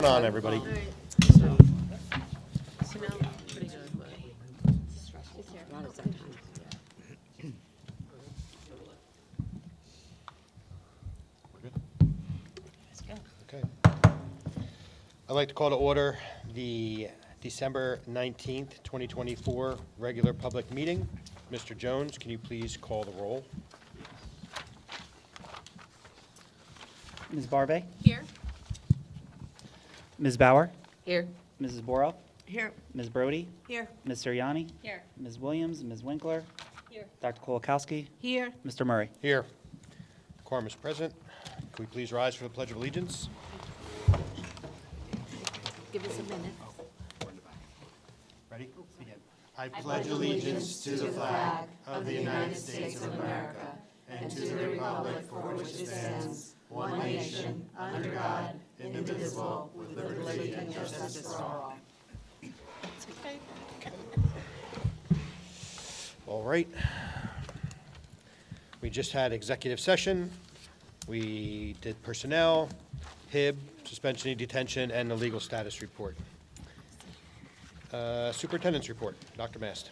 On, everybody. All right, so pretty good, but Okay. I'd like to call to order the December 19th, 2024 regular public meeting. Mr. Jones, can you please call the roll? Ms. Barbe, here. Ms. Bauer, Here. Mrs. Borel, Here. Ms. Brody, Here. Ms. Siriani, Here. Ms. Williams, Ms. Winkler, Here. Dr. Kolakowski, Here. Mr. Murray. Here. Quorum is present. Can we please rise for the Pledge of Allegiance? Give us a minute. Ready? Begin. I pledge allegiance to the flag of the United States of America and to the republic for which it stands, one nation, under God, indivisible, with liberty and justice for all. It's okay. All right. We just had executive session. We did personnel, HIB, suspension and detention, and the legal status report. Superintendent's report. Dr. Mast.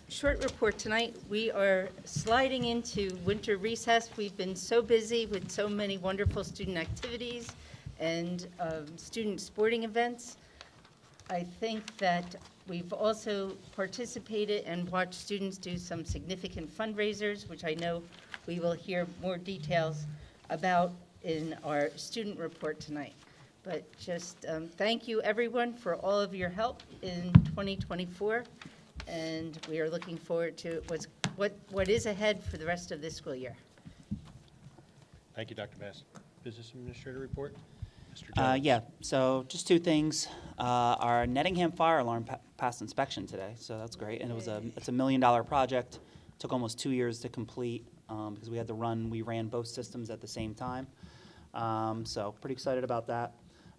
Short report tonight. We are sliding into winter recess. We've been so busy with so many wonderful student activities and student sporting events. I think that we've also participated and watched students do some significant fundraisers, which I know we will hear more details about in our student report tonight. But just thank you, everyone, for all of your help in 2024. And we are looking forward to what is ahead for the rest of this school year. Thank you, Dr. Mast. Business Administrator report. Mr. Jones. Yeah, so just two things. Our Nettingham fire alarm passed inspection today, so that's great. And it's a $1 million project. Took almost 2 years to complete because we ran both systems at the same time. So pretty excited about that.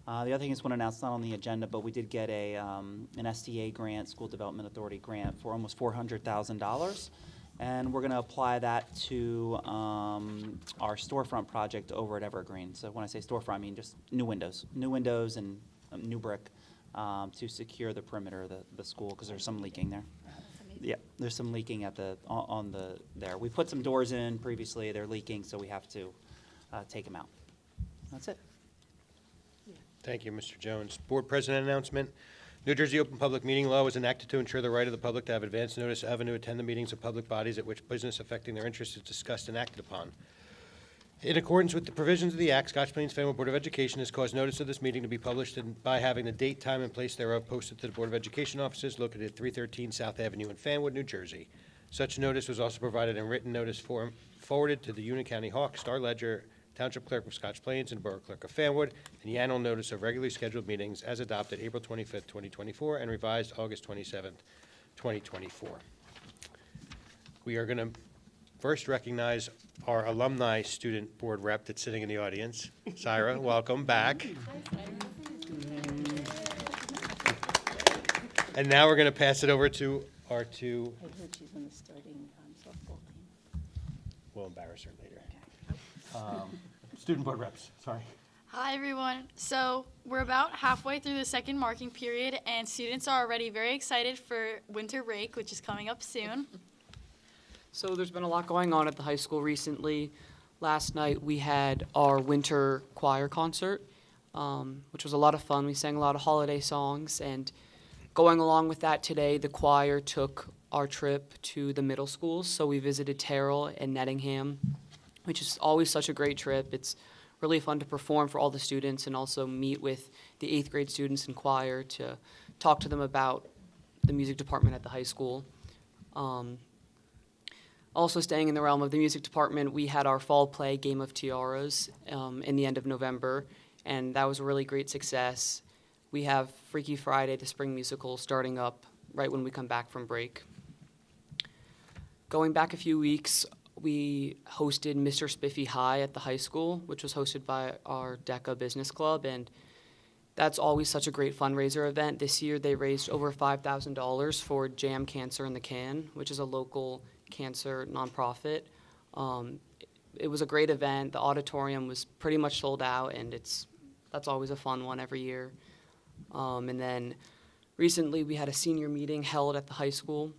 The other thing I just want to announce, it's not on the agenda, but we did get an SDA grant, School Development Authority grant, for almost $400,000. And we're going to apply that to our storefront project over at Evergreen. So when I say storefront, I mean just new windows and new brick to secure the perimeter of the school because there's some leaking there. Yeah, there's some leaking at there. We put some doors in previously, they're leaking, so we have to take them out. That's it. Thank you, Mr. Jones. Board President announcement. New Jersey Open Public Meeting Law was enacted to ensure the right of the public to have advance notice of and to attend the meetings of public bodies at which business affecting their interests is discussed and acted upon. In accordance with the provisions of the Act, Scotch Plains Family Board of Education has caused notice of this meeting to be published by having the date, time, and place thereof posted to the Board of Education offices located at 313 South Avenue in Fanwood, New Jersey. Such notice was also provided in written notice form forwarded to the Union County Hawk, Star Ledger, Township Clerk of Scotch Plains, and Borough Clerk of Fanwood, and the annual notice of regularly scheduled meetings as adopted April 25th, 2024, and revised August 27th, 2024. We are going to first recognize our alumni student board rep that's sitting in the audience. Syra, welcome back. And now we're going to pass it over to our two. I heard she's in the starting softball team. We'll embarrass her later. Student board reps, sorry. Hi everyone. So we're about halfway through the second marking period and students are already very excited for winter break, which is coming up soon. So there's been a lot going on at the high school recently. Last night we had our winter choir concert, which was a lot of fun. We sang a lot of holiday songs, and going along with that today, the choir took our trip to the middle schools. So we visited Terrell and Nettingham, which is always such a great trip. It's really fun to perform for all the students and also meet with the 8th grade students in choir to talk to them about the music department at the high school. Also staying in the realm of the music department, we had our fall play, Game of Tiaras, in the end of November, and that was a really great success. We have Freaky Friday, the spring musical, starting up right when we come back from break. Going back a few weeks, we hosted Mr. Spiffy High at the high school, which was hosted by our DECA Business Club, and that's always such a great fundraiser event. This year they raised over $5,000 for Jam Cancer in the Can, which is a local cancer nonprofit. It was a great event. The auditorium was pretty much sold out, and it's that's always a fun one every year. And then recently we had a senior meeting held at the high school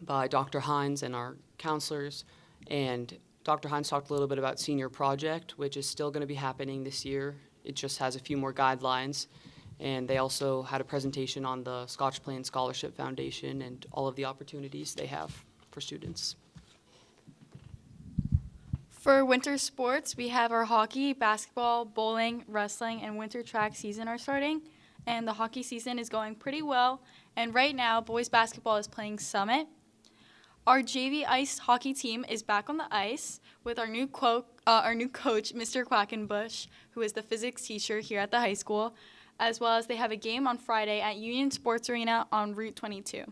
by Dr. Hines and our counselors. And Dr. Hines talked a little bit about Senior Project, which is still going to be happening this year. It just has a few more guidelines. And they also had a presentation on the Scotch Plain Scholarship Foundation and all of the opportunities they have for students. For winter sports, we have our hockey, basketball, bowling, wrestling, and winter track season are starting. And the hockey season is going pretty well. And right now, boys basketball is playing Summit. Our JV ice hockey team is back on the ice with our new coach, Mr. Quackenbush, who is the physics teacher here at the high school, as well as they have a game on Friday at Union Sports Arena on Route 22.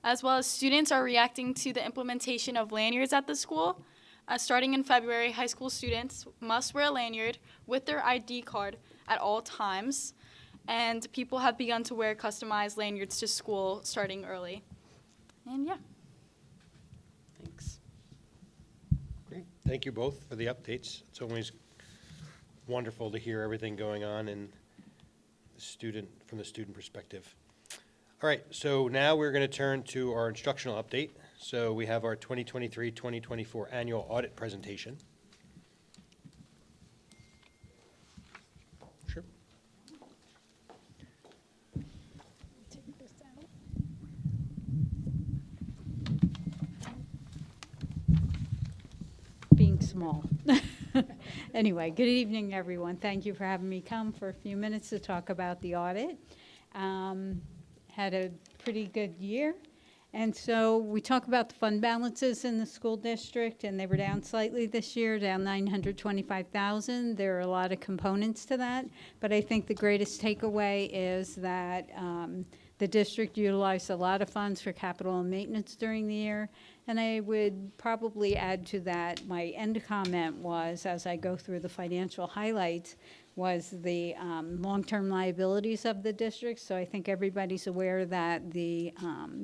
As well as students are reacting to the implementation of lanyards at the school. Starting in February, high school students must wear a lanyard with their ID card at all times, and people have begun to wear customized lanyards to school starting early. And yeah. Thanks. Great. Thank you both for the updates. It's always wonderful to hear everything going on from the student perspective. All right, so now we're going to turn to our instructional update. So we have our 2023-2024 annual audit presentation. Sure. Being small. Anyway, good evening, everyone. Thank you for having me come for a few minutes to talk about the audit. Had a pretty good year. And so we talk about the fund balances in the school district, and they were down slightly this year, down $925,000. There are a lot of components to that, but I think the greatest takeaway is that the district utilized a lot of funds for capital and maintenance during the year. And I would probably add to that, my end comment was, as I go through the financial highlights, was the long-term liabilities of the district. So I think everybody's aware that the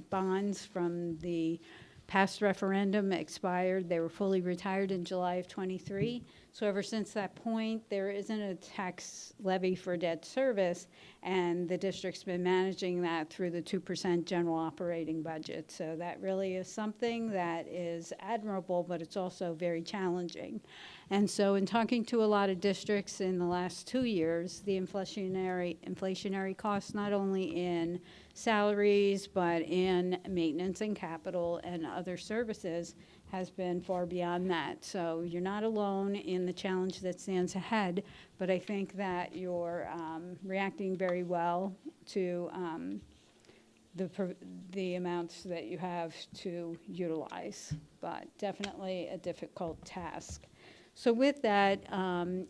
bonds from the past referendum expired. They were fully retired in July of '23. So ever since that point, there isn't a tax levy for debt service, and the district's been managing that through the 2% general operating budget. So that really is something that is admirable, but it's also very challenging. And so in talking to a lot of districts in the last 2 years, the inflationary costs, not only in salaries, but in maintenance and capital and other services, has been far beyond that. So you're not alone in the challenge that stands ahead, but I think that you're reacting very well to the amounts that you have to utilize, but definitely a difficult task. So with that,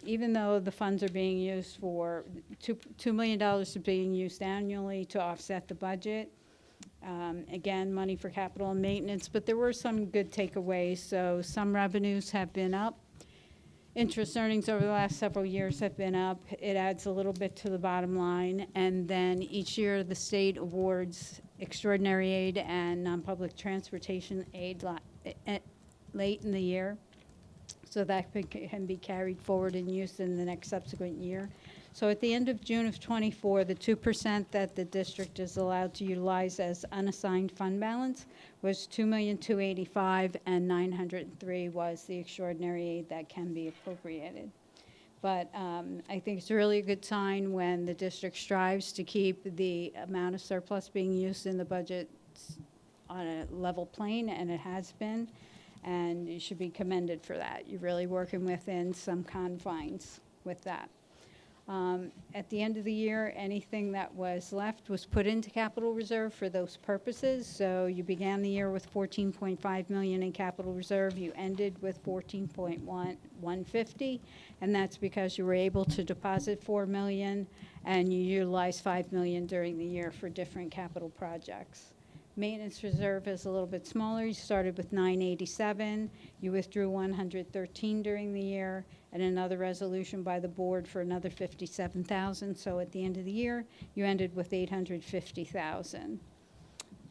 even though the funds are being used for, $2 million is being used annually to offset the budget, again, money for capital and maintenance, but there were some good takeaways. So some revenues have been up. Interest earnings over the last several years have been up. It adds a little bit to the bottom line. And then each year, the state awards extraordinary aid and non-public transportation aid late in the year. So that can be carried forward and used in the next subsequent year. So at the end of June of '24, the 2% that the district is allowed to utilize as unassigned fund balance was $2,285,000, and $903 was the extraordinary aid that can be appropriated. But I think it's really a good sign when the district strives to keep the amount of surplus being used in the budget on a level plane, and it has been. And you should be commended for that. You're really working within some confines with that. At the end of the year, anything that was left was put into capital reserve for those purposes. So you began the year with $14.5 million in capital reserve. You ended with $14.150, and that's because you were able to deposit $4 million, and you utilized $5 million during the year for different capital projects. Maintenance reserve is a little bit smaller. You started with $987. You withdrew $113 during the year, and another resolution by the board for another $57,000. So at the end of the year, you ended with $850,000.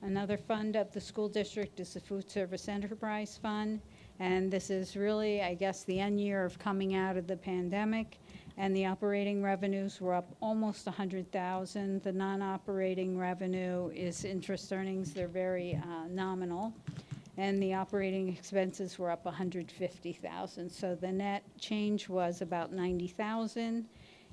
Another fund of the school district is the Food Service Enterprise Fund, And this is really, I guess, the end year of coming out of the pandemic, and the operating revenues were up almost 100,000. The non-operating revenue is interest earnings. They're very nominal. And the operating expenses were up 150,000. So the net change was about 90,000.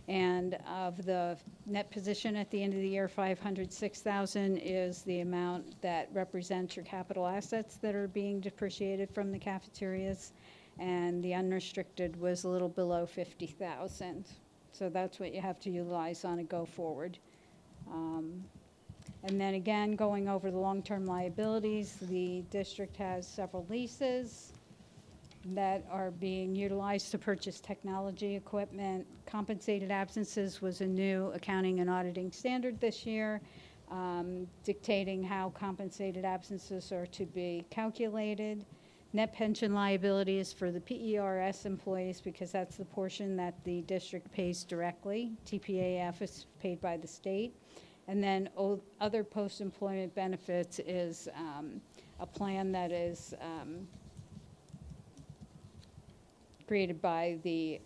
And of the net position at the end of the year, 506,000 is the amount that represents your capital assets that are being depreciated from the cafeterias. And the unrestricted was a little below 50,000. So that's what you have to utilize on a go-forward. And then again, going over the long-term liabilities, the district has several leases that are being utilized to purchase technology equipment. Compensated absences was a new accounting and auditing standard this year, dictating how compensated absences are to be calculated. Net pension liability is for the PERS employees because that's the portion that the district pays directly. TPAF is paid by the state. And then other post-employment benefits is a plan that is created by the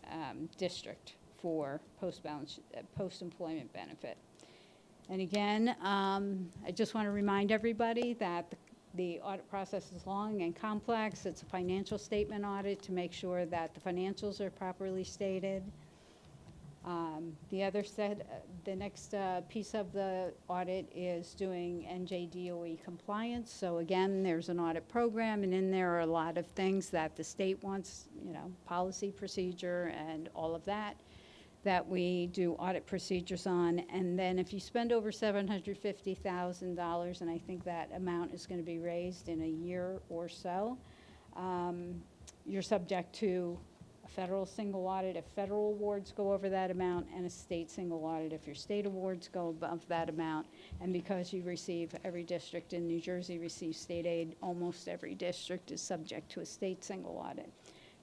district for post-employment benefit. And again, I just want to remind everybody that the audit process is long and complex. It's a financial statement audit to make sure that the financials are properly stated. The next piece of the audit is doing NJDOE compliance. So again, there's an audit program, and in there are a lot of things that the state wants, policy, procedure, and all of that we do audit procedures on. And then if you spend over $750,000, and I think that amount is going to be raised in a year or so, you're subject to a federal single audit if federal awards go over that amount, and a state single audit if your state awards go above that amount. And because you receive, every district in New Jersey receives state aid, almost every district is subject to a state single audit.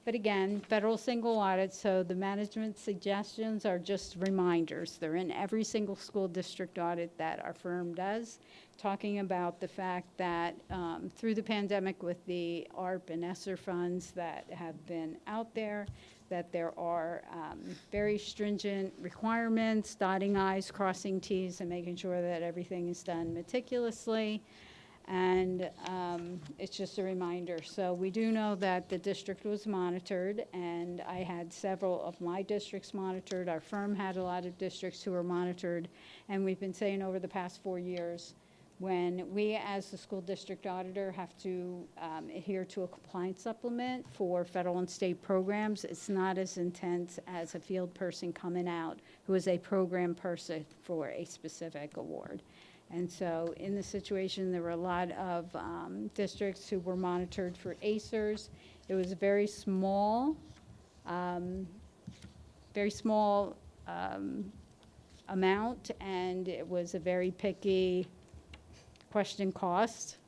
But again, federal single audit, so the management suggestions are just reminders. They're in every single school district audit that our firm does, talking about the fact that through the pandemic with the ARP and ESSER funds that have been out there, that there are very stringent requirements, dotting I's, crossing T's, and making sure that everything is done meticulously. And it's just a reminder. So we do know that the district was monitored, and I had several of my districts monitored. Our firm had a lot of districts who were monitored, and we've been saying over the past 4 years, when we as the school district auditor have to adhere to a compliance supplement for federal and state programs, it's not as intense as a field person coming out who is a program person for a specific award. And so in the situation, there were a lot of districts who were monitored for ACERs. It was a very small amount, and it was a very picky question cost.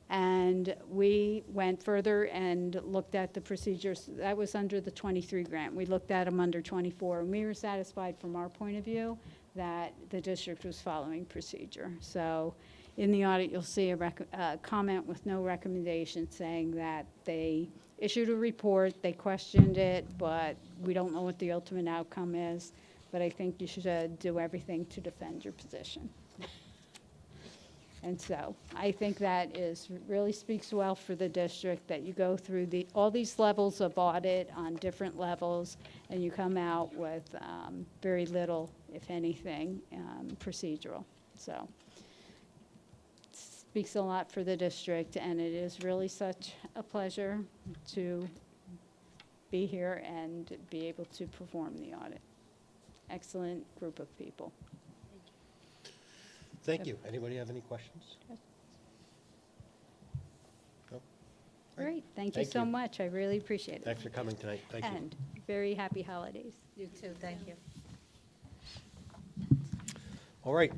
And we went further and looked at the procedures. That was under the 23 grant. We looked at them under 24, and we were satisfied from our point of view that the district was following procedure. So in the audit, you'll see a comment with no recommendation saying that they issued a report, they questioned it, but we don't know what the ultimate outcome is. But I think you should do everything to defend your position. And so I think that really speaks well for the district, that you go through all these levels of audit on different levels, and you come out with very little, if anything, procedural. So it speaks a lot for the district, and it is really such a pleasure to be here and be able to perform the audit. Excellent group of people. Thank you. Anybody have any questions? No? Great, thank you Thank so you. much. I really appreciate it. Thanks for coming tonight. Thank you. And very happy holidays. You too, thank you. All right,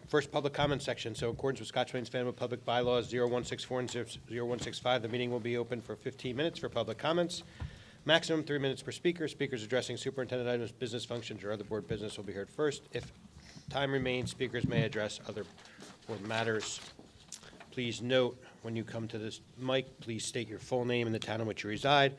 first public comment section. So in accordance with Scotch-Plains Family Public Bylaws 0164 and 0165, the meeting will be open for 15 minutes for public comments. Maximum 3 minutes per speaker. Speakers addressing superintendent items, business functions, or other board business will be heard first. If time remains, speakers may address other board matters. Please note, when you come to this mic, please state your full name and the town in which you reside.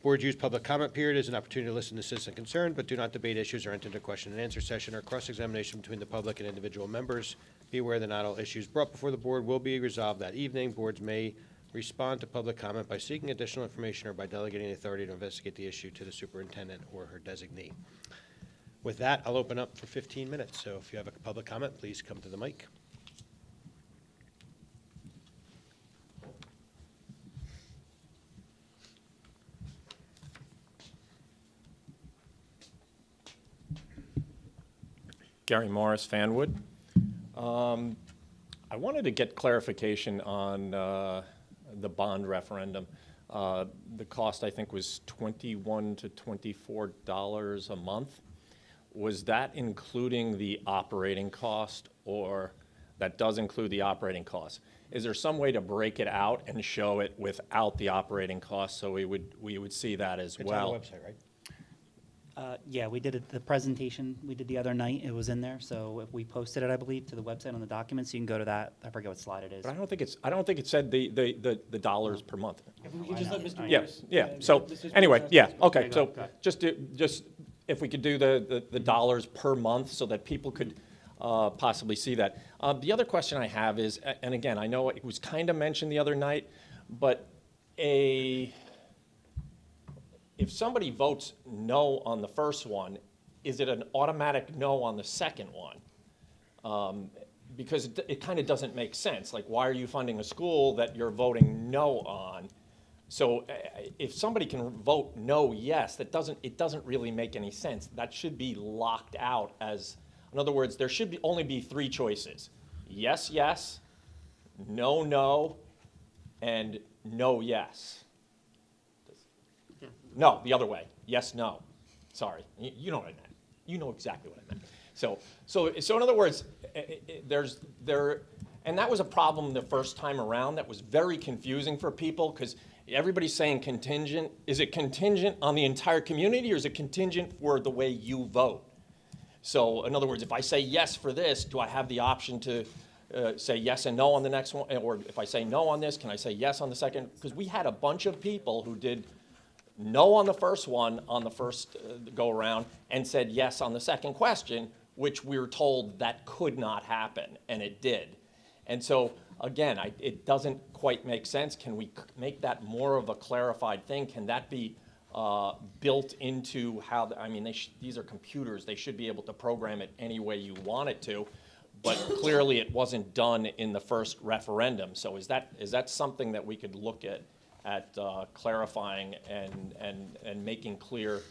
Board use public comment period as an opportunity to listen to citizen concern, but do not debate issues or enter into question and answer session or cross-examination between the public and individual members. Be aware that not all issues brought before the board will be resolved that evening. Boards may respond to public comment by seeking additional information or by delegating authority to investigate the issue to the superintendent or her designee. With that, I'll open up for 15 minutes. So if you have a public comment, please come to the mic. Gary Morris, Fanwood. I wanted to get clarification on the bond referendum. The cost, I think, was $21 to $24 a month. Was that including the operating cost, or that does include the operating cost? Is there some way to break it out and show it without the operating cost so we would see that as well? It's on the website, right? Yeah, we did it, the presentation we did the other night, it was in there, so if we posted it, I believe, to the website on the documents, you can go to that, I forget what slide it is. But I don't think it said the dollars per month. If we could just let Mr. Yes, Morris, yeah, so, this is- anyway, yeah, okay, Okay, so go ahead. just if we could do the dollars per month so that people could possibly see that. The other question I have is, and again, I know it was kind of mentioned the other night, but if somebody votes no on the first one, is it an automatic no on the second one? Because it kind of doesn't make sense. Like, why are you funding a school that you're voting no on? So if somebody can vote no, yes, it doesn't really make any sense. That should be locked out as, in other words, there should only be three choices. Yes, yes, no, no, and no, yes. No, the other way. Yes, no. Sorry. You know what I meant. You know exactly what I meant. So in other words, and that was a problem the first time around that was very confusing for people because everybody's saying contingent. Is it contingent on the entire community or is it contingent for the way you vote? So in other words, if I say yes for this, do I have the option to say yes and no on the next one? Or if I say no on this, can I say yes on the second? Because we had a bunch of people who did no on the first one, on the first go-around, and said yes on the second question, which we were told that could not happen, and it did. And so, again, it doesn't quite make sense. Can we make that more of a clarified thing? Can that be built into how, I mean, these are computers. They should be able to program it any way you want it to, but clearly it wasn't done in the first referendum. So is that something that we could look at clarifying and making clear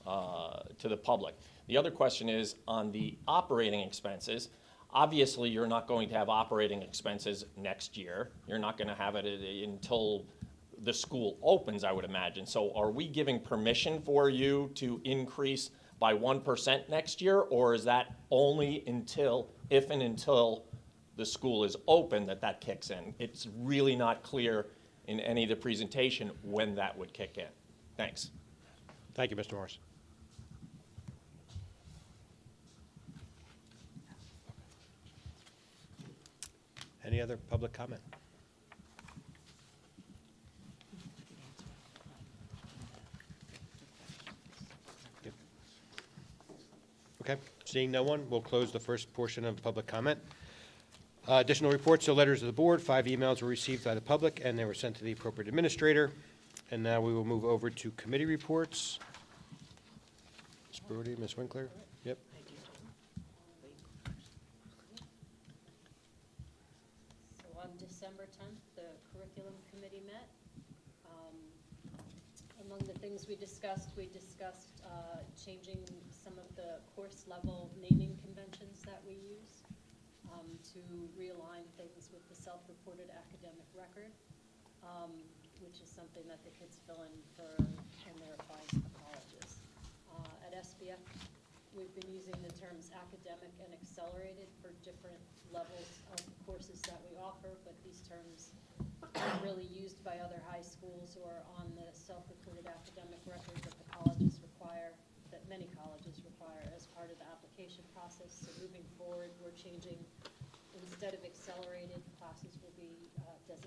to the public? The other question is on the operating expenses. Obviously, you're not going to have operating expenses next year. You're not going to have it until the school opens, I would imagine. So are we giving permission for you to increase by 1% next year, or is that only if and until the school is open that kicks in? It's really not clear in any of the presentation when that would kick in. Thanks. Thank you, Mr. Morris. Any other public comment? Yep. Okay, seeing no one, we'll close the first portion of public comment. Additional reports, so letters of the board, 5 emails were received by the public, and they were sent to the appropriate administrator. And now we will move over to committee reports. Ms. Brody, Ms. Winkler? Yep. So on December 10th, the curriculum committee met. Among the things we discussed changing some of the course level naming conventions that we use to realign things with the self-reported academic record, which is something that the kids fill in for when they're applying to the colleges. At SBF, we've been using the terms academic and accelerated for different levels of courses that we offer, but these terms are really used by other high schools who are on the self-reported academic record that the colleges require, that many colleges require as part of the application process. So moving forward, we're changing, instead of accelerated, classes will be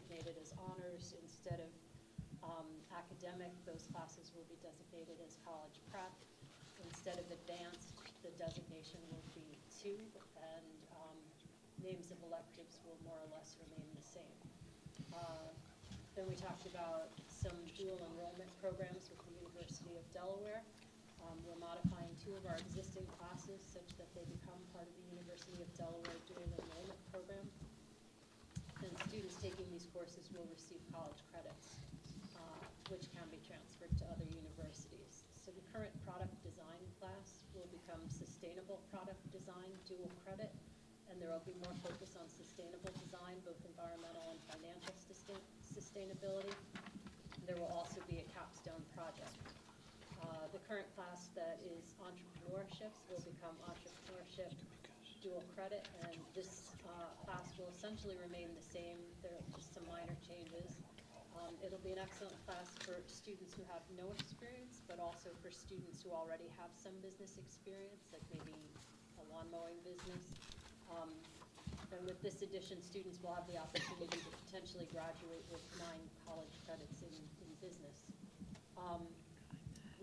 designated as honors instead of academic. Those classes will be designated as college prep. Instead of advanced, the designation will be 2, and names of electives will more or less remain the same. Then we talked about some dual enrollment programs with the University of Delaware. We're modifying 2 of our existing classes such that they become part of the University of Delaware dual enrollment program. And students taking these courses will receive college credits, which can be transferred to other universities. So the current product design class will become sustainable product design dual credit, and there will be more focus on sustainable design, both environmental and financial sustainability. There will also be a capstone project. The current class that is entrepreneurship will become entrepreneurship dual credit, and this class will essentially remain the same. There are just some minor changes. It'll be an excellent class for students who have no experience, but also for students who already have some business experience, like maybe a lawn mowing business. And with this addition, students will have the opportunity to potentially graduate with 9 college credits in business.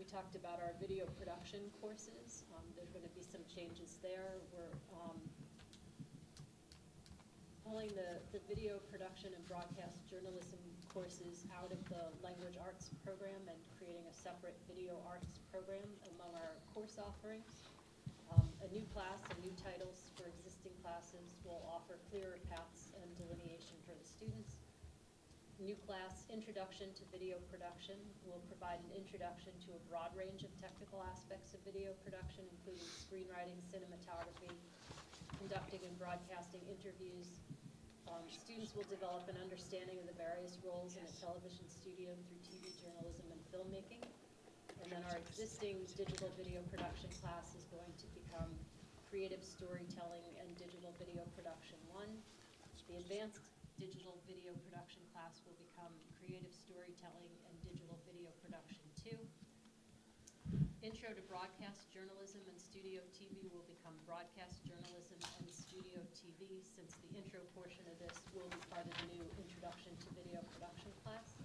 We talked about our video production courses. There's going to be some changes there. We're pulling the video production and broadcast journalism courses out of the language arts program and creating a separate video arts program among our course offerings. A new class and new titles for existing classes will offer clearer paths and delineation for the students. New class, Introduction to Video Production, will provide an introduction to a broad range of technical aspects of video production, including screenwriting, cinematography, conducting and broadcasting interviews. Students will develop an understanding of the various roles in a television studio through TV journalism and filmmaking. And then our existing digital video production class is going to become Creative Storytelling and Digital Video Production 1. The advanced digital video production class will become Creative Storytelling and Digital Video Production 2. Intro to Broadcast Journalism and Studio TV will become Broadcast Journalism and Studio TV, since the intro portion of this will be part of the new Introduction to Video Production class.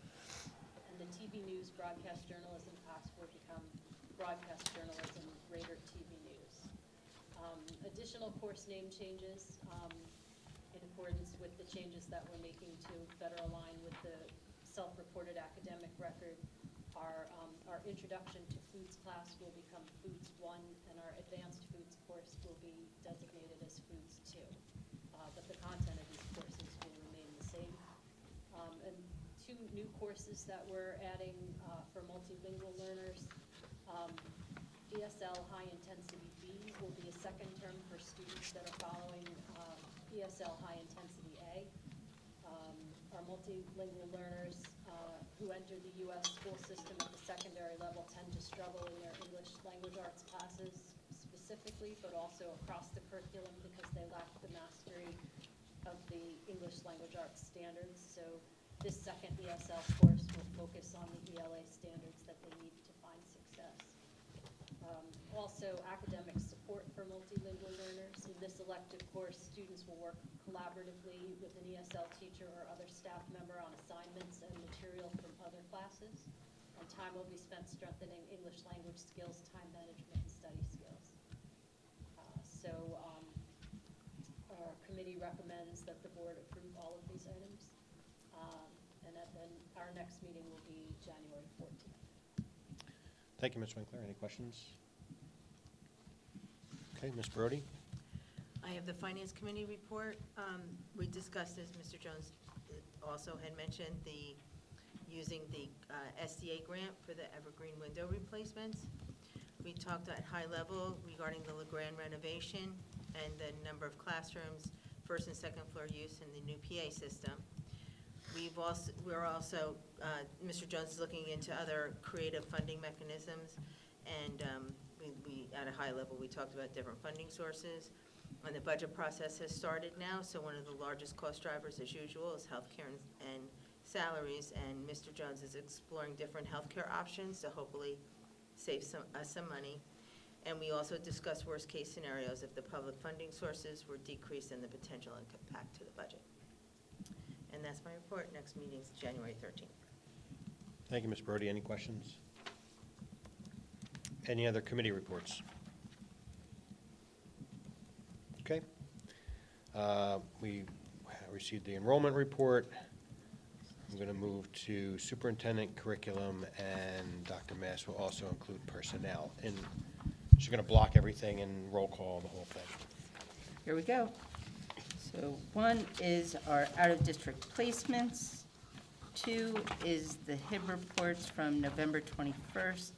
And the TV News Broadcast Journalism class will become Broadcast Journalism Greater TV News. Additional course name changes in accordance with the changes that we're making to better align with the self-reported academic record. Our Introduction to Foods class will become Foods 1, and our Advanced Foods course will be designated as Foods 2. But the content of these courses will remain the same. And 2 new courses that we're adding for multilingual learners. ESL High Intensity B will be a second term for students that are following ESL High Intensity A. Our multilingual learners who enter the U.S. school system at the secondary level tend to struggle in their English language arts classes specifically, but also across the curriculum because they lack the mastery of the English language arts standards. So this second ESL course will focus on the ELA standards that they need to find success. Also, academic support for multilingual learners. In this elective course, students will work collaboratively with an ESL teacher or other staff member on assignments and material from other classes. And time will be spent strengthening English language skills, time management, and study skills. Our committee recommends that the board approve all of these items. And then our next meeting will be January 14th. Thank you, Ms. Winkler. Any questions? Okay, Ms. Brody? I have the Finance Committee report. We discussed, as Mr. Jones also had mentioned, using the SDA grant for the Evergreen window replacements. We talked at high level regarding the LeGrand renovation and the number of classrooms, first and second floor use, and the new PA system. We're also, Mr. Jones is looking into other creative funding mechanisms, and we at a high level, we talked about different funding sources. And the budget process has started now, so one of the largest cost drivers, as usual, is healthcare and salaries, and Mr. Jones is exploring different healthcare options to hopefully save some money. And we also discussed worst-case scenarios if the public funding sources were decreased and the potential impact to the budget. And that's my report. Next meeting's January 13th. Thank you, Ms. Brody. Any questions? Any other committee reports? Okay. We received the enrollment report. I'm going to move to superintendent curriculum, and Dr. Mass will also include personnel. And she's going to block everything and roll call the whole thing. Here we go. So 1 is our out-of-district placements. 2 is the HIB reports from November 21st.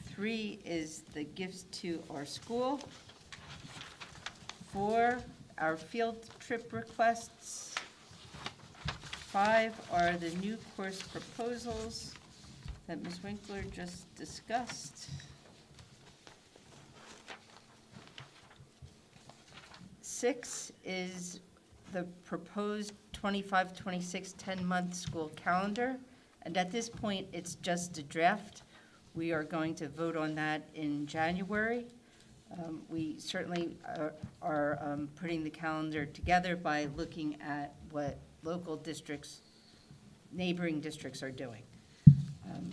3 is the gifts to our school. 4, our field trip requests. 5 are the new course proposals that Ms. Winkler just discussed. 6 is the proposed 25-26 10-month school calendar, and at this point, it's just a draft. We are going to vote on that in January. We certainly are putting the calendar together by looking at what local districts, neighboring districts are doing.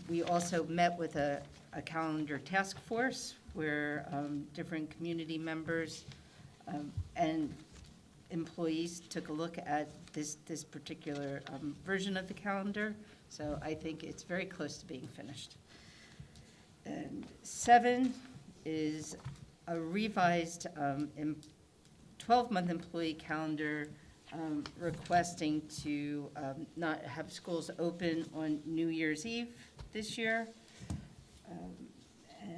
We also met with a calendar task force where different community members and employees took a look at this particular version of the calendar. So I think it's very close to being finished. And 7 is a revised 12-month employee calendar requesting to not have schools open on New Year's Eve this year.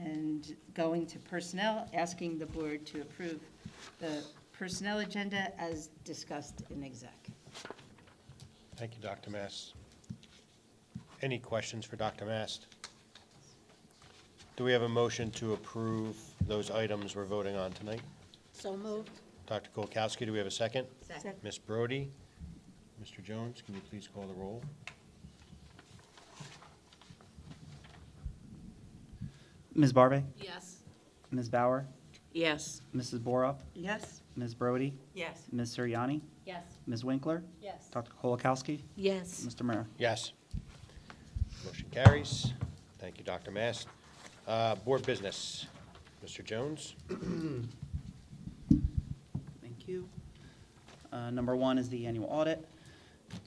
And going to personnel, asking the board to approve the personnel agenda as discussed in exec. Thank you, Dr. Mast. Any questions for Dr. Mast? Do we have a motion to approve those items we're voting on tonight? So moved. Dr. Kolakowski, do we have a second? Second. Ms. Brody? Mr. Jones, can you please call the roll? Ms. Barbe? Yes. Ms. Bauer? Yes. Mrs. Borup? Yes. Ms. Brody? Yes. Ms. Suriani? Yes. Ms. Winkler? Yes. Dr. Kolakowski? Yes. Mr. Mura? Yes. Motion carries. Thank you, Dr. Mast. Board business. Mr. Jones? Thank you. Number 1 is the annual audit.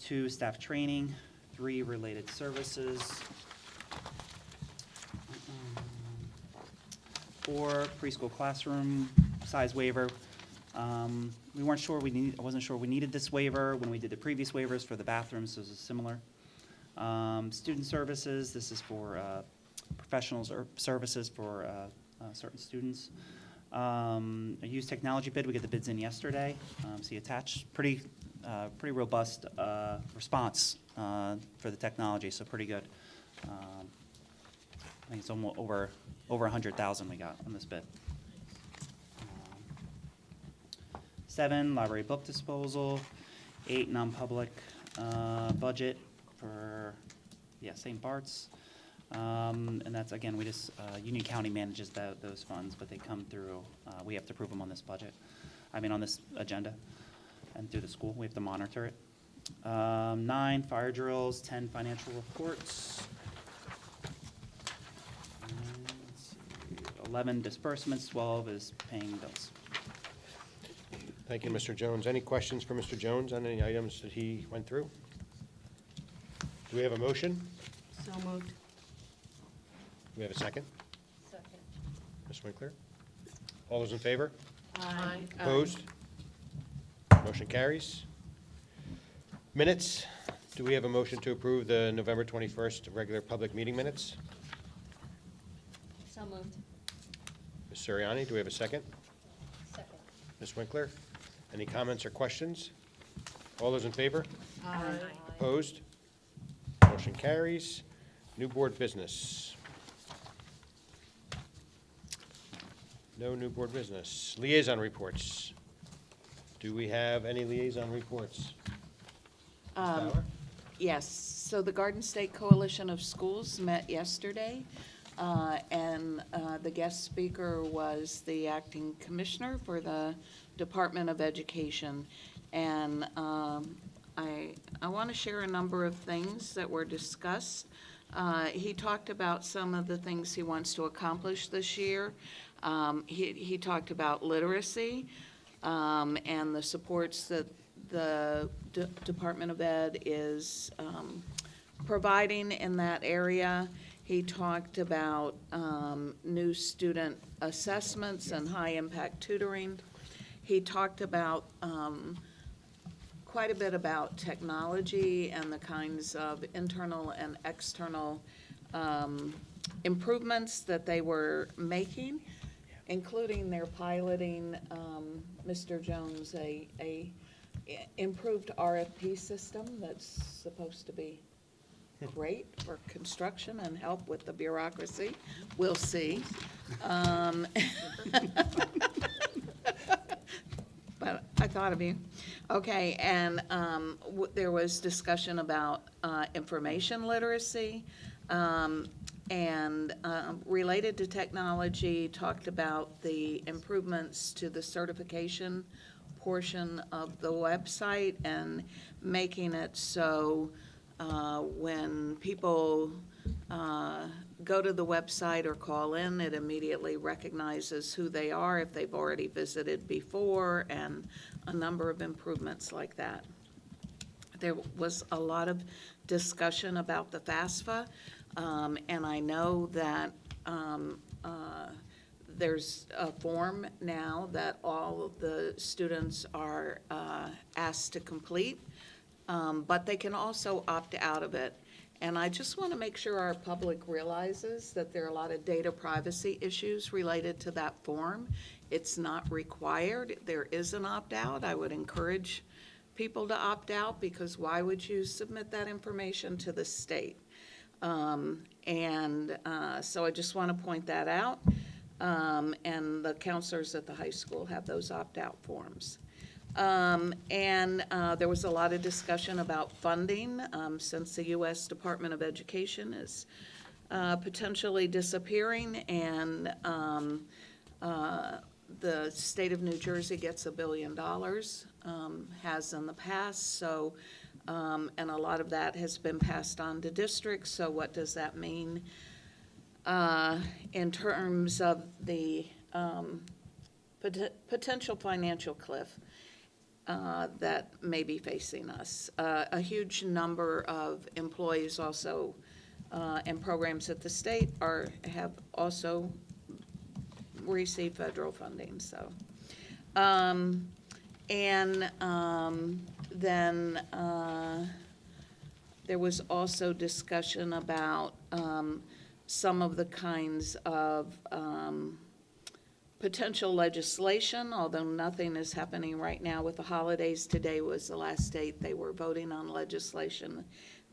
2, staff training. 3, related services. 4, preschool classroom size waiver. We weren't sure I wasn't sure we needed this waiver when we did the previous waivers for the bathrooms, so this is similar. Student services, this is for professionals or services for certain students. A used technology bid, we got the bids in yesterday. See attached, pretty robust response for the technology, so pretty good. I think it's almost over 100,000 we got on this bid. 7, library book disposal. 8, non-public budget for, St. Bart's. And that's, again, we just, Union County manages those funds, but they come through, we have to approve them on this budget, on this agenda, and through the school, we have to monitor it. 9, fire drills. 10, financial reports. 11, disbursements. 12 is paying bills. Thank you, Mr. Jones. Any questions for Mr. Jones on any items that he went through? Do we have a motion? So moved. Do we have a second? Second. Ms. Winkler? All those in favor? Aye. Opposed? Motion carries. Minutes. Do we have a motion to approve the November 21st regular public meeting minutes? So moved. Ms. Suriani, do we have a second? Second. Ms. Winkler? Any comments or questions? All those in favor? Aye. Opposed? Motion carries. New board business. No new board business. Liaison reports. Do we have any liaison reports? Ms. Bauer? Yes, so the Garden State Coalition of Schools met yesterday, and the guest speaker was the acting commissioner for the Department of Education. And I want to share a number of things that were discussed. He talked about some of the things he wants to accomplish this year. He talked about literacy and the supports that the Department of Ed is providing in that area. He talked about new student assessments and high-impact tutoring. He talked about quite a bit about technology and the kinds of internal and external improvements that they were making, including their piloting, Mr. Jones, a improved RFP system that's supposed to be great for construction and help with the bureaucracy. We'll see. But I thought of you. Okay, and there was discussion about information literacy, and related to technology, talked about the improvements to the certification portion of the website and making it so when people go to the website or call in, it immediately recognizes who they are if they've already visited before, and a number of improvements like that. There was a lot of discussion about the FAFSA, and I know that there's a form now that all of the students are asked to complete, but they can also opt out of it. And I just want to make sure our public realizes that there are a lot of data privacy issues related to that form. It's not required. There is an opt-out. I would encourage people to opt out, because why would you submit that information to the state? So I just want to point that out. And the counselors at the high school have those opt-out forms. There was a lot of discussion about funding, since the U.S. Department of Education is potentially disappearing, and the state of New Jersey gets $1 billion, has in the past, so, and a lot of that has been passed on to districts, so what does that mean in terms of the potential financial cliff that may be facing us? A huge number of employees also and programs at the state have also received federal funding, so. Then there was also discussion about some of the kinds of potential legislation, although nothing is happening right now with the holidays. Today was the last date they were voting on legislation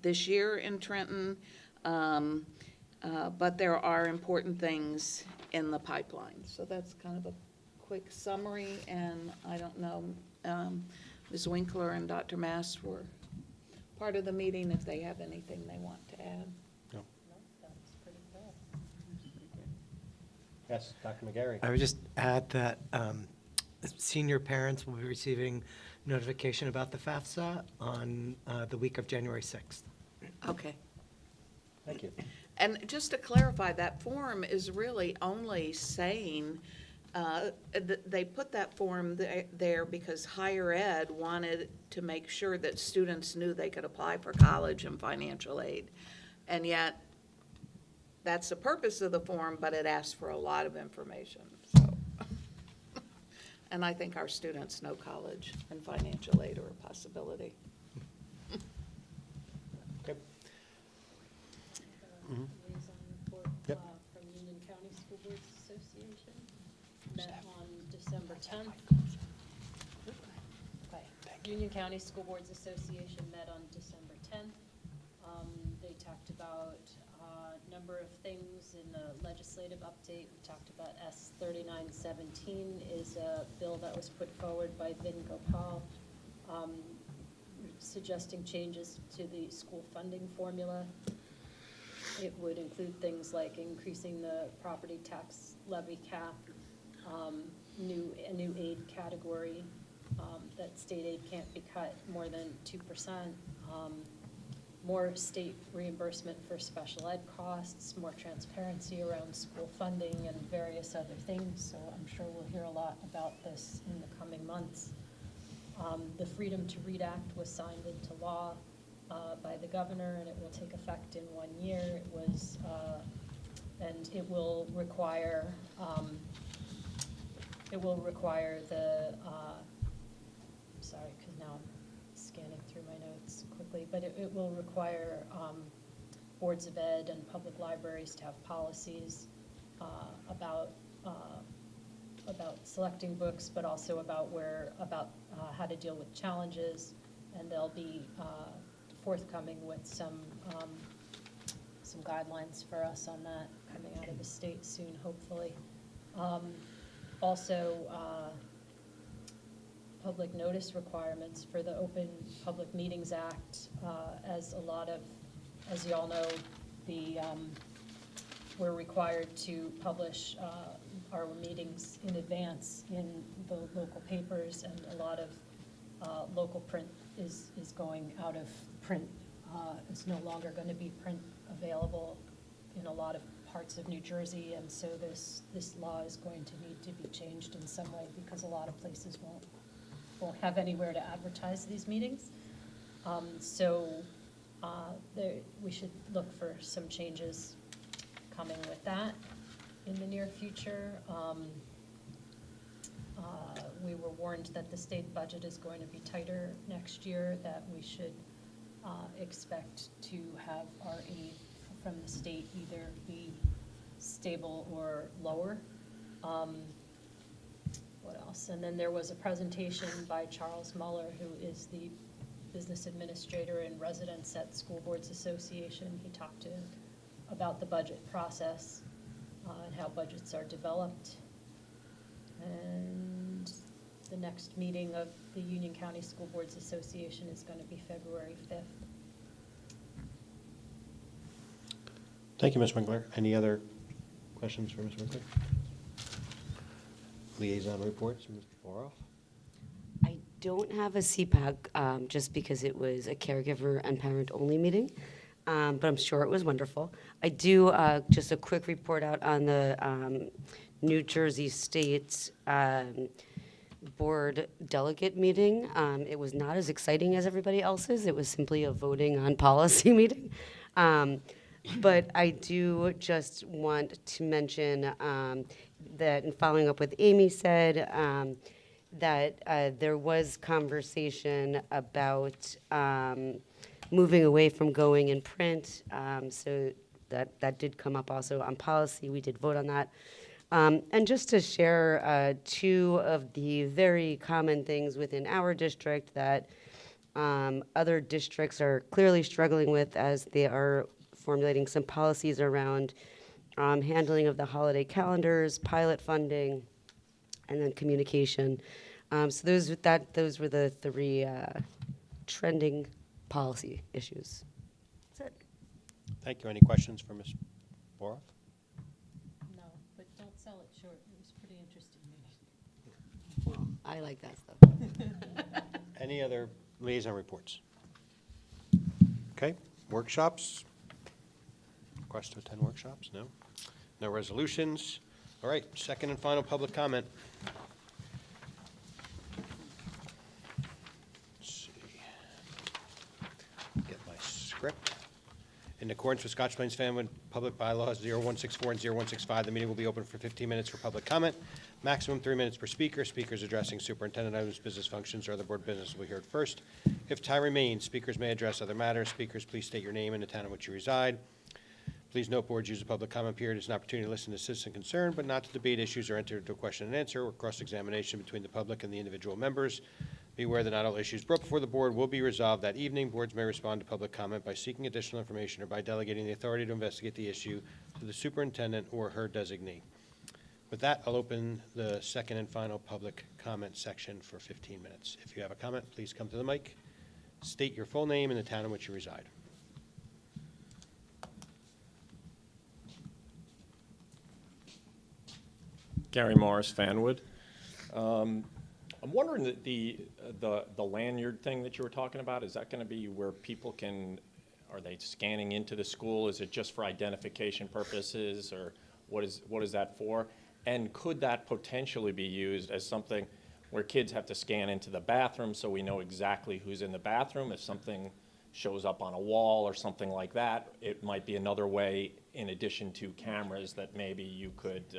this year in Trenton. But there are important things in the pipeline. So that's kind of a quick summary, and I don't know, Ms. Winkler and Dr. Mast were part of the meeting, if they have anything they want to add. No. No, that was pretty good. Yes, Dr. McGarry. I would just add that senior parents will be receiving notification about the FAFSA on the week of January 6th. Okay. Thank you. And just to clarify, that form is really only saying, they put that form there because higher ed wanted to make sure that students knew they could apply for college and financial aid. And yet, that's the purpose of the form, but it asks for a lot of information, so. And I think our students know college and financial aid are a possibility. Okay. Liaison report Yep. from Union County School Boards Association, met on December 10th. Union County School Boards Association met on December 10th. They talked about a number of things in the legislative update. We talked about S 3917 is a bill that was put forward by Vin Gopal, suggesting changes to the school funding formula. It would include things like increasing the property tax levy cap, a new aid category, that state aid can't be cut more than 2%. More state reimbursement for special ed costs, more transparency around school funding, and various other things. So I'm sure we'll hear a lot about this in the coming months. The Freedom to Read Act was signed into law by the governor, and it will take effect in 1 year. It was, and it will require the, sorry, because now I'm scanning through my notes quickly, but it will require boards of ed and public libraries to have policies about selecting books, but also about how to deal with challenges, and they'll be forthcoming with some guidelines for us on that coming out of the state soon, hopefully. Also, public notice requirements for the Open Public Meetings Act, as you all know, we're required to publish our meetings in advance in the local papers, and a lot of local print is going out of print. It's no longer going to be print available in a lot of parts of New Jersey, and so this law is going to need to be changed in some way, because a lot of places won't have anywhere to advertise these meetings. We should look for some changes coming with that in the near future. We were warned that the state budget is going to be tighter next year, that we should expect to have our aid from the state either be stable or lower. What else? And then there was a presentation by Charles Muller, who is the business administrator in residence at School Boards Association. He talked about the budget process and how budgets are developed. And the next meeting of the Union County School Boards Association is going to be February 5th. Thank you, Ms. Winkler. Any other questions for Ms. Winkler? Liaison reports, Ms. Boroff? I don't have a CPAC, just because it was a caregiver and parent-only meeting, but I'm sure it was wonderful. I do, just a quick report out on the New Jersey State Board delegate meeting. It was not as exciting as everybody else's. It was simply a voting on policy meeting. But I do just want to mention that, in following up with Amy said, that there was conversation about moving away from going in print. So that did come up also on policy. We did vote on that. And just to share two of the very common things within our district that other districts are clearly struggling with as they are formulating some policies around handling of the holiday calendars, pilot funding, and then communication. So those were the three trending policy issues. That's it. Thank you. Any questions for Ms. Boroff? No, but don't sell it short. It was a pretty interesting meeting. Well, I like that stuff. Any other liaison reports? Okay, workshops? Request to attend workshops? No? No resolutions? All right, second and final public comment. Let's see. Get my script. In accordance with Scotch Plains Family Public Bylaws 0164 and 0165, the meeting will be open for 15 minutes for public comment. Maximum 3 minutes per speaker. Speakers addressing superintendent items, business functions, or other board business will be heard first. If time remains, speakers may address other matters. Speakers, please state your name and the town in which you reside. Please note, boards use the public comment period as an opportunity to listen to citizen concern, but not to debate issues or enter into a question and answer or cross-examination between the public and the individual members. Be aware that not all issues brought before the board will be resolved that evening. Boards may respond to public comment by seeking additional information or by delegating the authority to investigate the issue to the superintendent or her designee. With that, I'll open the second and final public comment section for 15 minutes. If you have a comment, please come to the mic. State your full name and the town in which you reside. Gary Morris, Fanwood. I'm wondering that the lanyard thing that you were talking about, is that going to be where people can, are they scanning into the school? Is it just for identification purposes, or what is that for? And could that potentially be used as something where kids have to scan into the bathroom so we know exactly who's in the bathroom? If something shows up on a wall or something like that, it might be another way, in addition to cameras, that maybe you could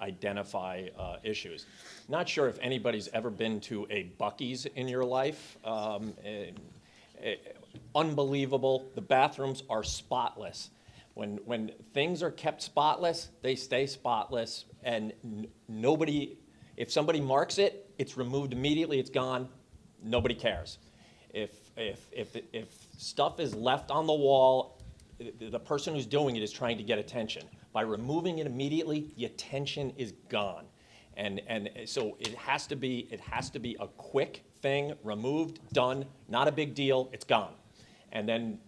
identify issues. Not sure if anybody's ever been to a Buc-ee's in your life. Unbelievable. The bathrooms are spotless. When things are kept spotless, they stay spotless, and nobody, if somebody marks it, it's removed immediately, it's gone, nobody cares. If stuff is left on the wall, the person who's doing it is trying to get attention. By removing it immediately, the attention is gone. And so it has to be a quick thing, removed, done, not a big deal, it's gone. And then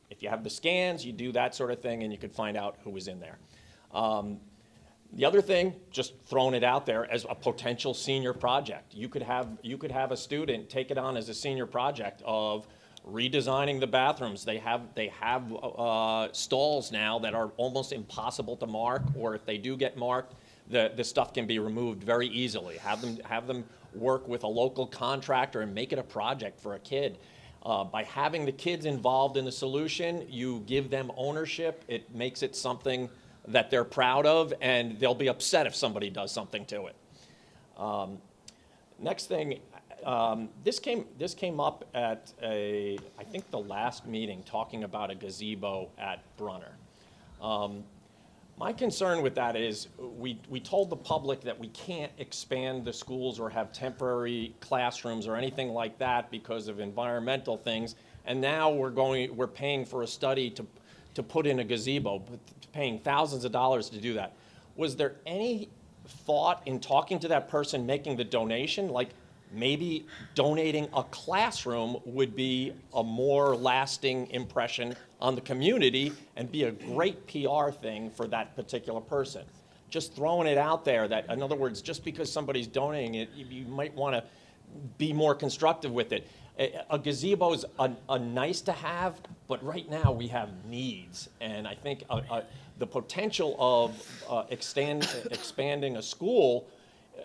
if you have the scans, you do that sort of thing, and you could find out who was in there. The other thing, just throwing it out there as a potential senior project, you could have a student take it on as a senior project of redesigning the bathrooms. They have stalls now that are almost impossible to mark, or if they do get marked, the stuff can be removed very easily. Have them work with a local contractor and make it a project for a kid. By having the kids involved in the solution, you give them ownership. It makes it something that they're proud of, and they'll be upset if somebody does something to it. Next thing, this came up at I think the last meeting, talking about a gazebo at Brunner. My concern with that is we told the public that we can't expand the schools or have temporary classrooms or anything like that because of environmental things, and now we're paying for a study to put in a gazebo, paying thousands of dollars to do that. Was there any thought in talking to that person making the donation, like maybe donating a classroom would be a more lasting impression on the community and be a great PR thing for that particular person? Just throwing it out there that, in other words, just because somebody's donating it, you might want to be more constructive with it. A gazebo is a nice to have, but right now we have needs, and I think the potential of expanding a school,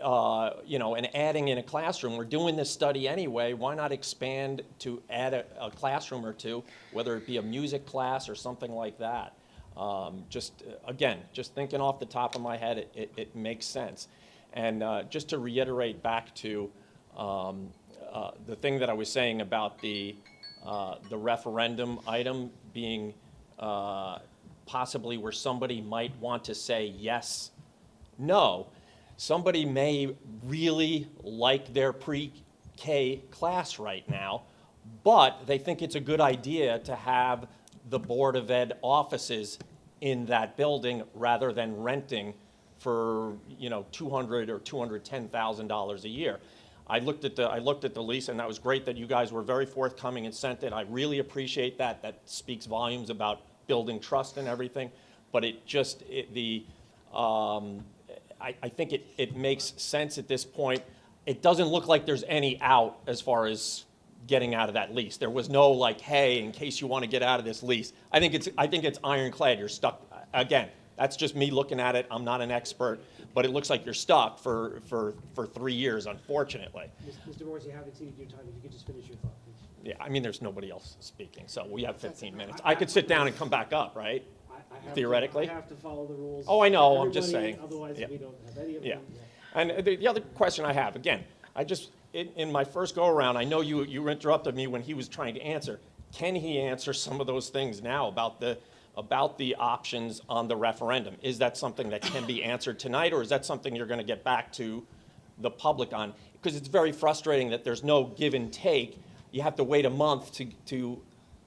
and adding in a classroom. We're doing this study anyway. Why not expand to add a classroom or two, whether it be a music class or something like that? Just thinking off the top of my head, it makes sense. And just to reiterate back to the thing that I was saying about the referendum item being possibly where somebody might want to say yes, no. Somebody may really like their pre-K class right now, but they think it's a good idea to have the Board of Ed offices in that building rather than renting for $200,000 or $210,000 a year. I looked at the lease, and that was great that you guys were very forthcoming and sent it. I really appreciate that. That speaks volumes about building trust and everything. But I think it makes sense at this point. It doesn't look like there's any out as far as getting out of that lease. There was no like, hey, in case you want to get out of this lease. I think it's ironclad. You're stuck. Again, that's just me looking at it. I'm not an expert, but it looks like you're stuck for 3 years, unfortunately. Mr. Morris, you have exceeded your time. If you could just finish your thought, please. Yeah, I mean, there's nobody else speaking, so we have 15 minutes. I could sit down and come back up, right? Theoretically? I have to follow the rules. Oh, I know, I'm just saying. Otherwise, Yeah. we don't have any of Yeah. them. And the other question I have, again, in my first go-around, I know you interrupted me when he was trying to answer. Can he answer some of those things now about the options on the referendum? Is that something that can be answered tonight, or is that something you're going to get back to the public on? Because it's very frustrating that there's no give and take. You have to wait a month to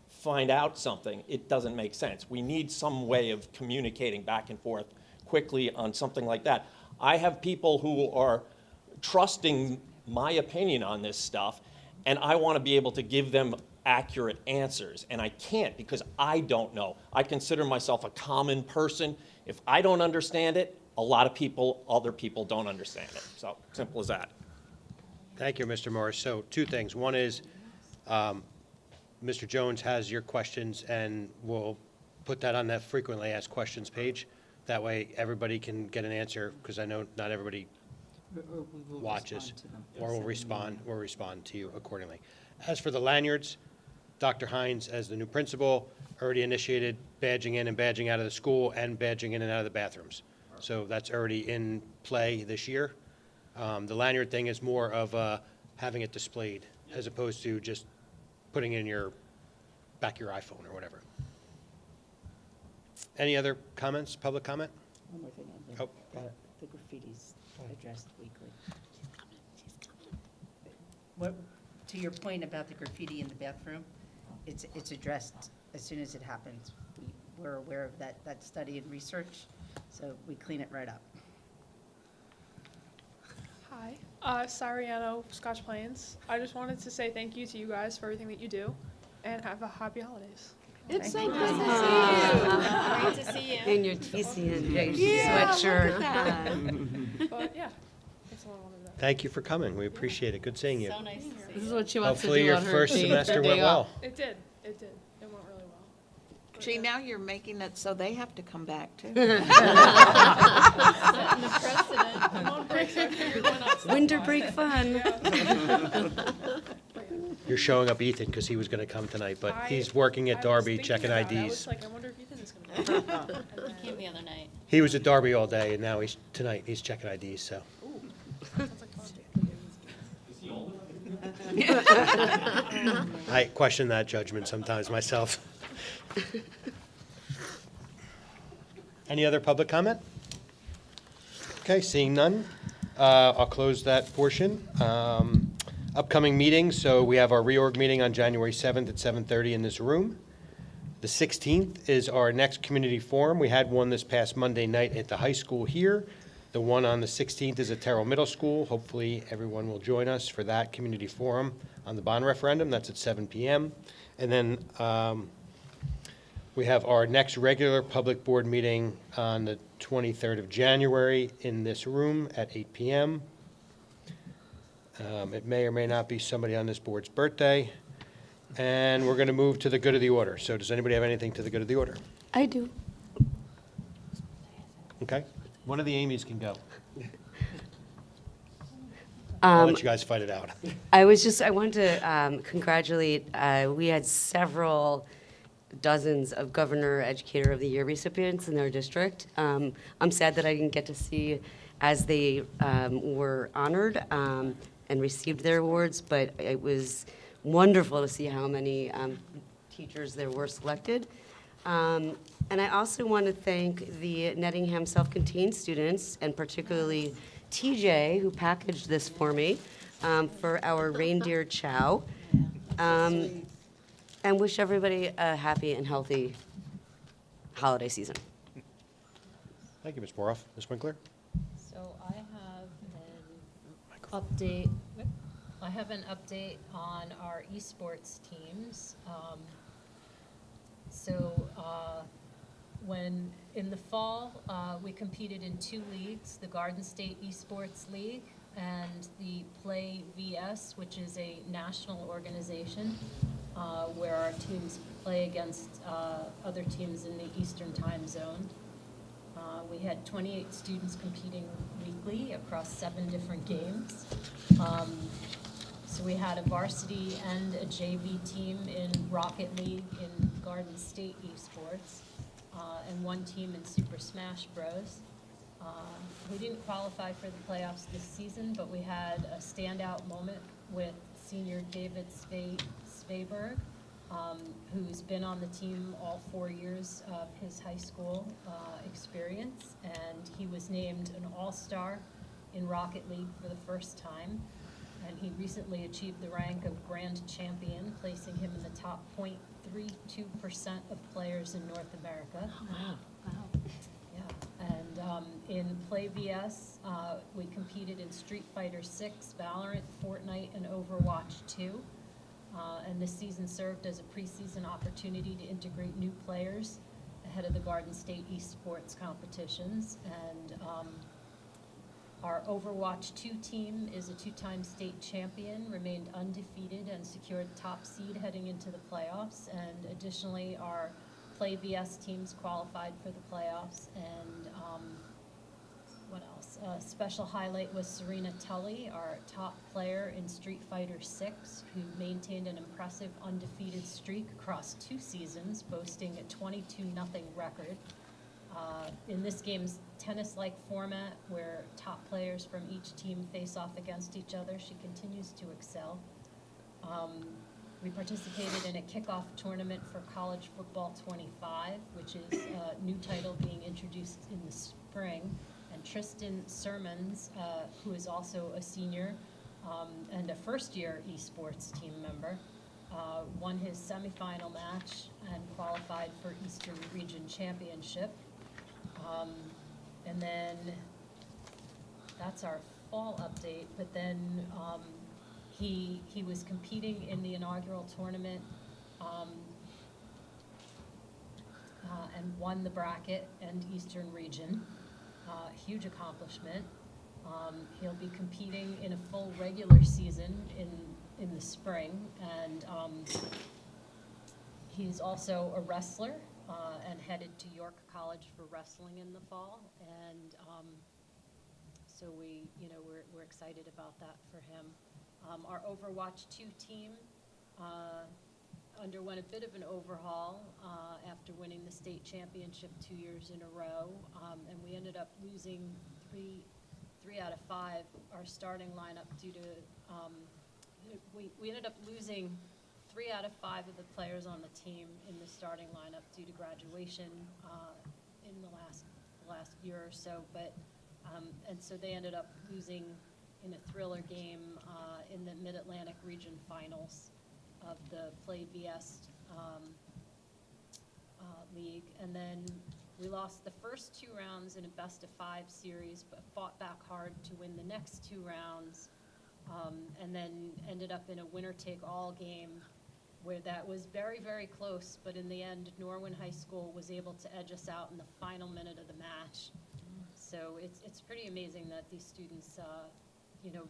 find out something. It doesn't make sense. We need some way of communicating back and forth quickly on something like that. I have people who are trusting my opinion on this stuff, and I want to be able to give them accurate answers, and I can't because I don't know. I consider myself a common person. If I don't understand it, a lot of other people don't understand it. So simple as that. Thank you, Mr. Morris. So two things. One is, Mr. Jones has your questions, and we'll put that on that frequently asked questions page. That way, everybody can get an answer, because I know not everybody watches, or will respond to you accordingly. As for the lanyards, Dr. Hines, as the new principal, already initiated badging in and badging out of the school and badging in and out of the bathrooms. So that's already in play this year. The lanyard thing is more of having it displayed as opposed to just putting it in your iPhone or whatever. Any other comments, public comment? One more thing, Oh. the graffiti's addressed weekly. What, to your point about the graffiti in the bathroom, it's addressed as soon as it happens. We're aware of that study and research, so we clean it right up. Hi, Sariano, Scotch Plains. I just wanted to say thank you to you guys for everything that you do, and have a happy holidays. It's so Thank good you. to see you. Great to see you. In your TCNJ Yeah, sweatshirt. But yeah, that's all I wanted to say. Thank you for coming. We appreciate it. Good seeing you. So nice to see This is you. what she wants to Hopefully do your on her first semester went well. It did. It went really well. But See, yeah. now you're making it so they have to come back too. Setting the precedent. I'm on break, so I figured why not stop Winter by. break fun. You're showing up Ethan because he was going to come tonight, but I- he's working I at was Darby thinking checking about it. I IDs. was like, I wonder if Ethan is going to come. He came the other night. He was at Darby all day, and now tonight he's checking IDs, so. Sounds like fun. I question that judgment sometimes myself. Any other public comment? Okay, seeing none, I'll close that portion. Upcoming meetings, so we have our reorg meeting on January 7th at 7:30 in this room. The 16th is our next community forum. We had one this past Monday night at the high school here. The one on the 16th is at Terrell Middle School. Hopefully, everyone will join us for that community forum on the bond referendum. That's at 7 p.m. And then we have our next regular public board meeting on the 23rd of January in this room at 8 p.m. It may or may not be somebody on this board's birthday. And we're going to move to the good of the order. So does anybody have anything to the good of the order? I do. Okay? One of the Amy's can go. I'll let you guys fight it out. I wanted to congratulate, we had several dozens of Governor Educator of the Year recipients in our district. I'm sad that I didn't get to see as they were honored and received their awards, but it was wonderful to see how many teachers there were selected. And I also want to thank the Nettingham Self-Contained students, and particularly TJ, who packaged this for me, for our reindeer chow. And wish everybody a happy and healthy holiday season. Thank you, Ms. Boroff. Ms. Winkler? So I have an update. I have an update on our esports teams. When, in the fall, we competed in 2 leagues, the Garden State Esports League and the Play VS, which is a national organization where our teams play against other teams in the Eastern Time Zone. We had 28 students competing weekly across 7 different games. So we had a varsity and a JV team in Rocket League in Garden State Esports, and 1 team in Super Smash Bros. We didn't qualify for the playoffs this season, but we had a standout moment with senior David Sveiberg, who's been on the team all 4 years of his high school experience, and he was named an all-star in Rocket League for the first time. And he recently achieved the rank of grand champion, placing him in the top 0.32% of players in North America. Wow. Yeah, and in Play VS, we competed in Street Fighter 6, Valorant, Fortnite, and Overwatch 2. And this season served as a preseason opportunity to integrate new players ahead of the Garden State Esports competitions. And Our Overwatch 2 team is a two-time state champion, remained undefeated, and secured top seed heading into the playoffs. And additionally, our Play VS teams qualified for the playoffs. And what else? A special highlight was Serena Tully, our top player in Street Fighter 6, who maintained an impressive undefeated streak across 2 seasons, boasting a 22-0 record. In this game's tennis-like format, where top players from each team face off against each other, she continues to excel. We participated in a kickoff tournament for College Football 25, which is a new title being introduced in the spring. And Tristan Sermons, who is also a senior and a first-year esports team member, won his semifinal match and qualified for Eastern Region Championship. And then that's our fall update, but then he was competing in the inaugural tournament and won the bracket and Eastern Region. Huge accomplishment. He'll be competing in a full regular season in the spring, and he's also a wrestler and headed to York College for wrestling in the fall. And so we're excited about that for him. Our Overwatch 2 team underwent a bit of an overhaul after winning the state championship 2 years in a row, and we ended up losing three out of 5 our starting lineup due to we ended up losing 3 out of 5 of the players on the team in the starting lineup due to graduation in the last year or so. But and so they ended up losing in a thriller game in the Mid-Atlantic Region Finals of the Play VS League. And then we lost the first 2 rounds in a best-of-5 series, but fought back hard to win the next 2 rounds, and then ended up in a winner-take-all game where that was very, very close, but in the end, Norwin High School was able to edge us out in the final minute of the match. So it's pretty amazing that these students,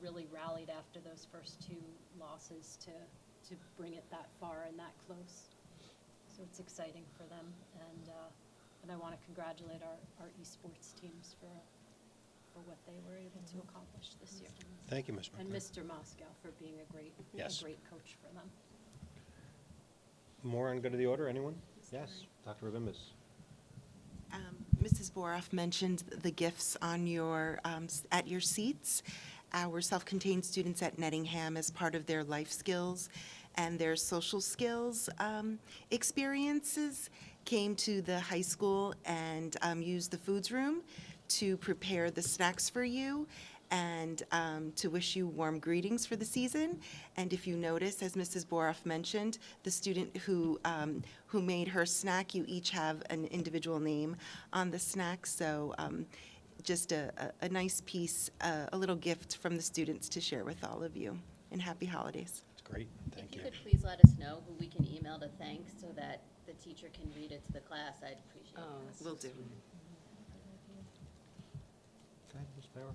really rallied after those first 2 losses to bring it that far and that close. So it's exciting for them, and I want to congratulate our esports teams for what they were able to accomplish this year. Thank you, Ms. And McClure. Mr. Moscow for being a great coach for them. More on good of the order, anyone? Yes, Dr. Rabimbis. Mrs. Boroff mentioned the gifts on your, at your seats. Our self-contained students at Nettingham, as part of their life skills and their social skills experiences, came to the high school and used the foods room to prepare the snacks for you and to wish you warm greetings for the season. And if you notice, as Mrs. Boroff mentioned, the student who made her snack, you each have an individual name on the snack. So just a nice piece, a little gift from the students to share with all of you. And happy holidays. That's great, thank you. If you could please let us know who we can email to thank so that the teacher can read it to the class, I'd appreciate it. Will do. Go ahead, Ms. Bauer.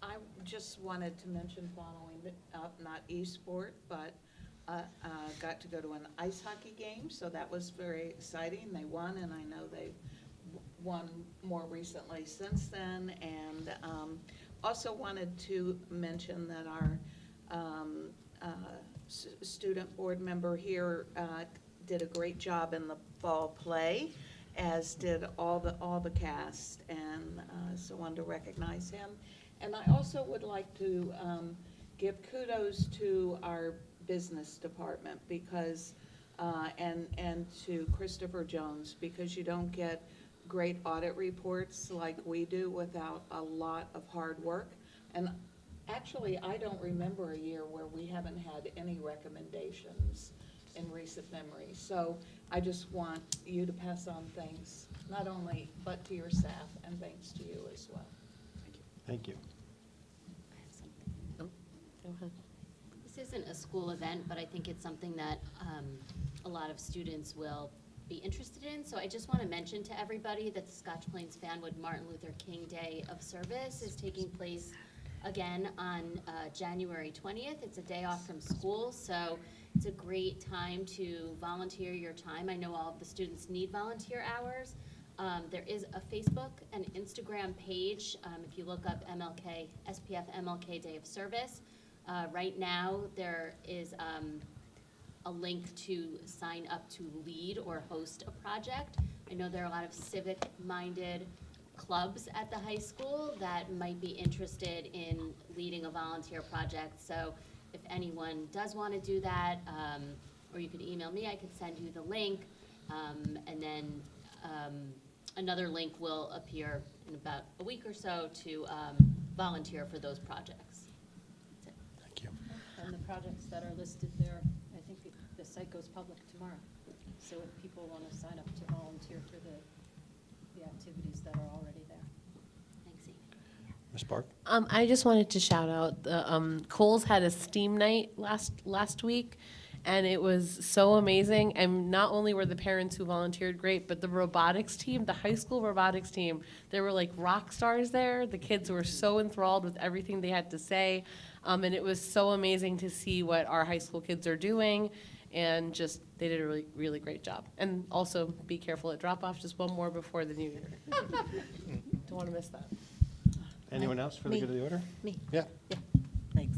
I just wanted to mention following, not e-sport, but got to go to an ice hockey game, so that was very exciting. They won, and I know they've won more recently since then. And also wanted to mention that our student board member here did a great job in the fall play, as did all the cast, and so wanted to recognize him. And I also would like to give kudos to our business department because, and to Christopher Jones, because you don't get great audit reports like we do without a lot of hard work. And actually, I don't remember a year where we haven't had any recommendations in recent memory. So I just want you to pass on thanks, not only, but to your staff, and thanks to you as well. Thank you. I have something. Oh, go ahead. This isn't a school event, but I think it's something that a lot of students will be interested in. So I just want to mention to everybody that the Scotch Plains Fanwood Martin Luther King Day of Service is taking place again on January 20th. It's a day off from school, so it's a great time to volunteer your time. I know all of the students need volunteer hours. There is a Facebook and Instagram page. If you look up MLK, SPF MLK Day of Service, right now there is a link to sign up to lead or host a project. I know there are a lot of civic-minded clubs at the high school that might be interested in leading a volunteer project. So if anyone does want to do that, or you could email me, I could send you the link, and then another link will appear in about a week or so to volunteer for those projects. That's it. Thank you. And the projects that are listed there, I think the site goes public tomorrow. So if people want to sign up to volunteer for the activities that are already there. Thanks, Amy. Ms. Park? I just wanted to shout out, the Coles had a STEAM night last week, and it was so amazing. And not only were the parents who volunteered great, but the robotics team, the high school robotics team, there were like rock stars there. The kids were so enthralled with everything they had to say. And it was so amazing to see what our high school kids are doing, and just, they did a really, really great job. And also, be careful at drop-off, just one more before the new year. Don't want to miss that. Anyone else for the Me. good of the order? Me. Yeah. Thanks.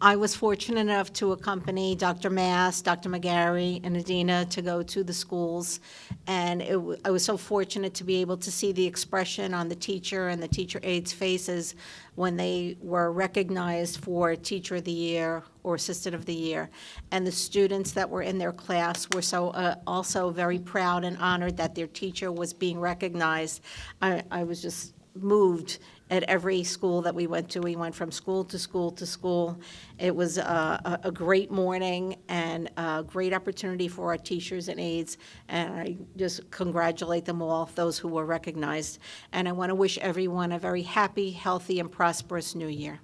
I was fortunate enough to accompany Dr. Mass, Dr. McGarry, and Adina to go to the schools. And I was so fortunate to be able to see the expression on the teacher and the teacher aides' faces when they were recognized for Teacher of the Year or Assistant of the Year. And the students that were in their class were so also very proud and honored that their teacher was being recognized. I was just moved at every school that we went to. We went from school to school to school. It was a great morning and a great opportunity for our teachers and aides, and I just congratulate them all, those who were recognized. And I want to wish everyone a very happy, healthy, and prosperous new year.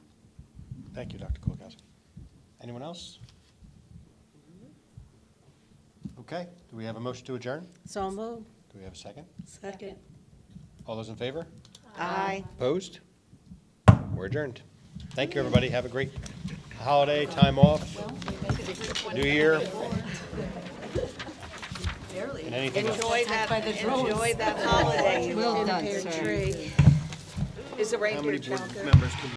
Thank you, Dr. Kulikowski. Anyone else? Okay, do we have a motion to adjourn? So moved. Do we have a second? Second. All those in favor? Aye. Opposed? We're adjourned. Thank you, everybody. Have a great holiday, time off, New Year. And anything else. Enjoy that holiday. Well in done, Pear sir. Tree. Is the How reindeer many board childcare? members can